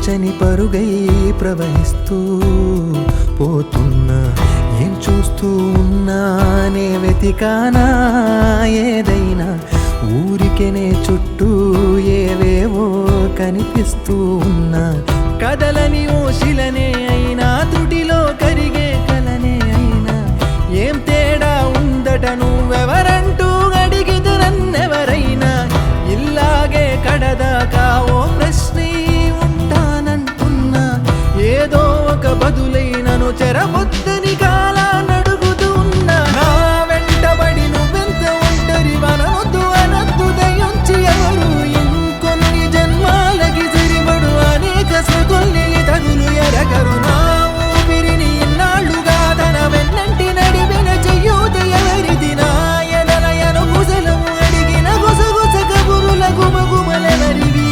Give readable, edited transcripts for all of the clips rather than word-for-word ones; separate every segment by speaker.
Speaker 1: తీర్చని పరుగై ప్రవహిస్తూ పోతున్నా. ఏం చూస్తూ ఉన్నానే వెతికానా ఏదైనా, ఊరికెనే చుట్టూ ఏవేవో కనిపిస్తూ ఉన్నా. కదలని ఓశిలనే అయినా, త్రుటిలో కరిగే కలనే అయినా, ఏం తేడా ఉందట నువ్వెవరంటూ అడిగితే నన్నెవరైనా. ఇల్లాగే కడదాకా ఓ ప్రశ్నే ఉంటానంటున్నా. ఏదో ఒక బదులైనను చెరబొద్దని కాలానడుగుతూ ఉన్నా. నా వెంటబడి నువ్వెంత ఒంటరి వనొద్దు అనొద్దు దయించి ఎవరు. ఇంకొన్ని జన్మాలకి సరిపడు అనేక సృతుల్ని తగులు ఎరగరు. నా ఊపిరిని ఇన్నాళ్ళుగా తన వెన్నంటి నడిపిన చెయ్యూత ఎవరిది. నా ఎదలయను కుశలము అడిగిన గుసగుస కబురుల గుమగుమలెవరివి.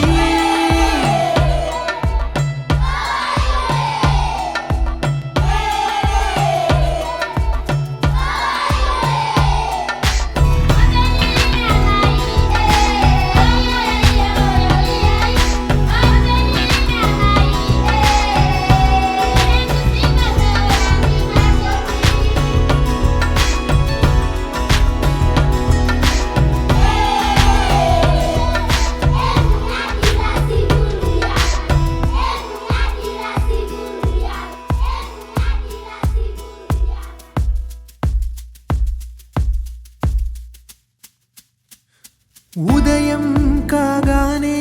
Speaker 1: ఉదయం కాగానే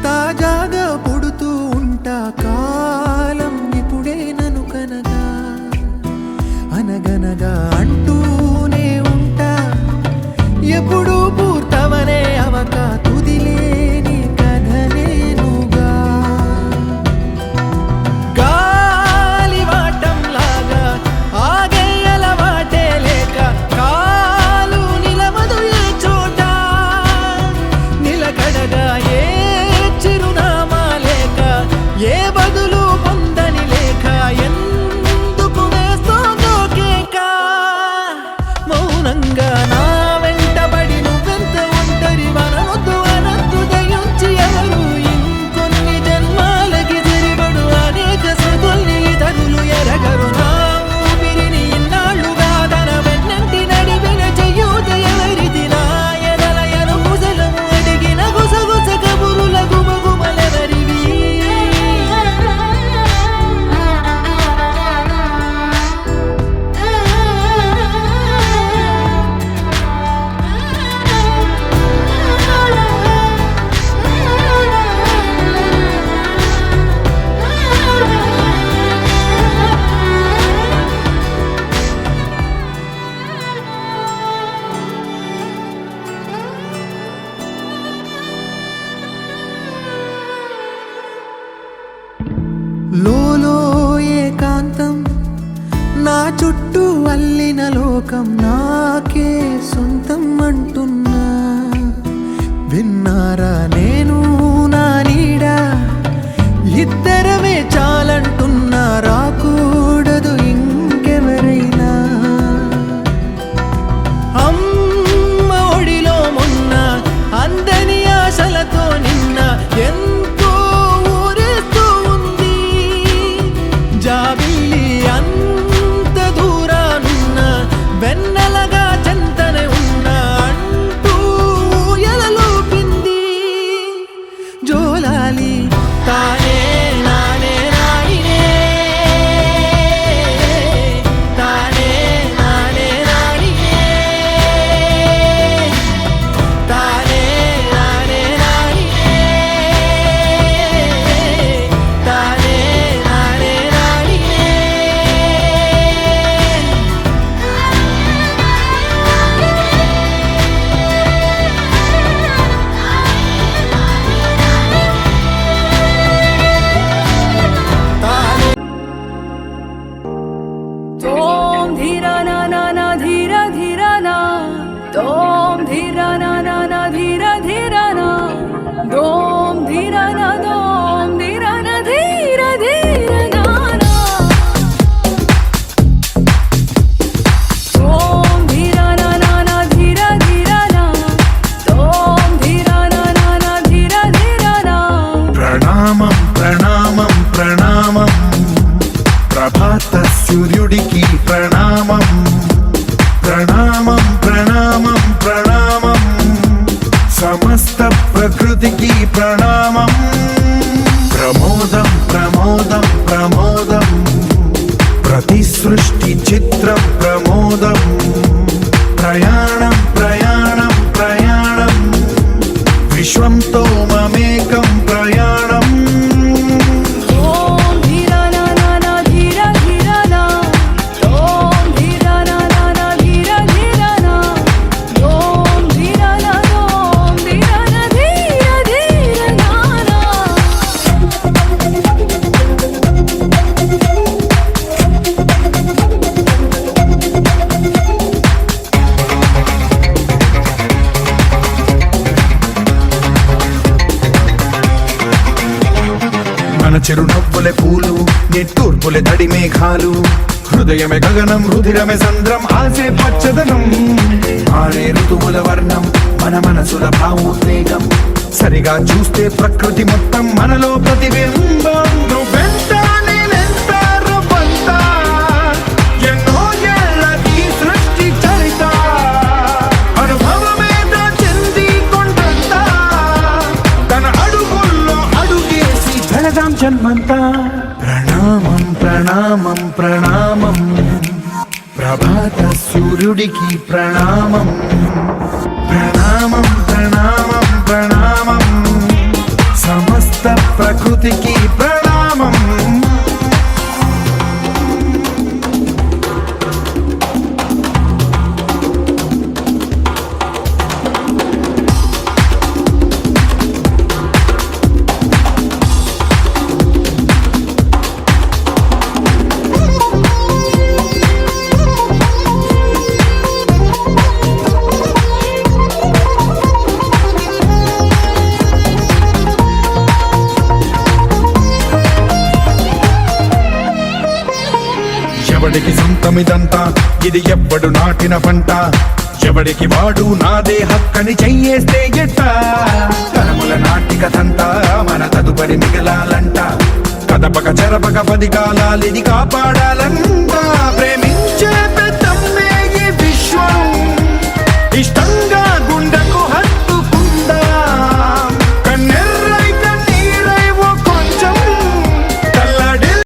Speaker 1: తాజాగా పుడుతూ ఉంటా. కాలం ఇప్పుడే నన్ను కనగా అనగనగా అంటూనే ఉంటా. ఎప్పుడూ పూర్తవనే అవక తుదిలేని కథనేనుగా. గాలి వాటంలాగా ఆగే అలవాటే లేక కాలు నిలవదు ఏ చోట. నిలకడగా ఏ చిరునామా లేక, ఏ బదులు పొందని లేక, ఎందుకు వేస్తోందో కేక. మౌనంగా నా వెంటబడి నువ్వెంత ఒంటరి వనొద్దు అనొద్దు దయించి ఎవరు. ఇంకొన్ని జన్మాలకి సరిపడు అనేక సృతుల్ని తగులు ఎరగరు. నా ఊపిరిని ఇన్నాళ్ళుగా తన వెన్నంటి నడిపిన చెయ్యూత ఎవరిది. నా ఎదలయను కుశలము అడిగిన గుసగుస కబురుల గుమగుమలెవరివి. లోలో ఏకాంతం నా చుట్టూ అల్లిన లోకం నాకే సొంతం అంటున్నా. విన్నారా నేను నా నీడ, ఇద్దరమే చాలంటున్నా. రాకూడదు ఇంకెవరైనా. అమ్మ ఒడిలో మొన్న అందని ఆశలతో నిన్న ఎంతో ఊరేస్తూ ఉంది. జాబిల్లి అంత దూరానున్న వెన్నెలగా చెంతనే ఉన్న అంటూ ఎలలోపింది.
Speaker 2: ప్రణామం ప్రమోదం ప్రమోదం ప్రమోదం ప్రతి సృష్టి చిత్రం ప్రమోదం ప్రయాణం ప్రయాణం ప్రయాణం విశ్వంతో మమేకం ప్రయాణం మన చిరునవ్వులే పూలు నిట్టూర్పులే తడి మేఘాలు హృదయమే గగనం రుధిరమే సంద్రం ఆసే పచ్చదనం ఆరే ఋతువుల వర్ణం మన మనసుల భావోద్వేగం సరిగా చూస్తే ప్రకృతి మొత్తం మనలో ప్రతిబింబం నువ్వెంత నేనెంత రవ్వంత ఎన్నో ఏళ్ళది సృష్టి చరిత అనుభవమేద చెంది కొండంత తన అడుగుల్లో అడుగేసి జనదాం జన్మంతా ప్రణామం ప్రణామం ప్రణామం ప్రభాత సూర్యుడికి ప్రణామం ప్రణామం ప్రణామం ప్రణామం సమస్త ప్రకృతికి ప్రణామం ఎవడికి సొంతమిదంతా ఇది ఎవ్వడు నాటిన పంట ఎవడికి వాడు నాదే హక్కని చెయ్యేస్తే ఎట్ట తరముల నాటికతంతా మన తదుపరి మిగలాలంట కదపక చెరపక 10 కాలాలిది కాపాడాలంట ప్రేమించే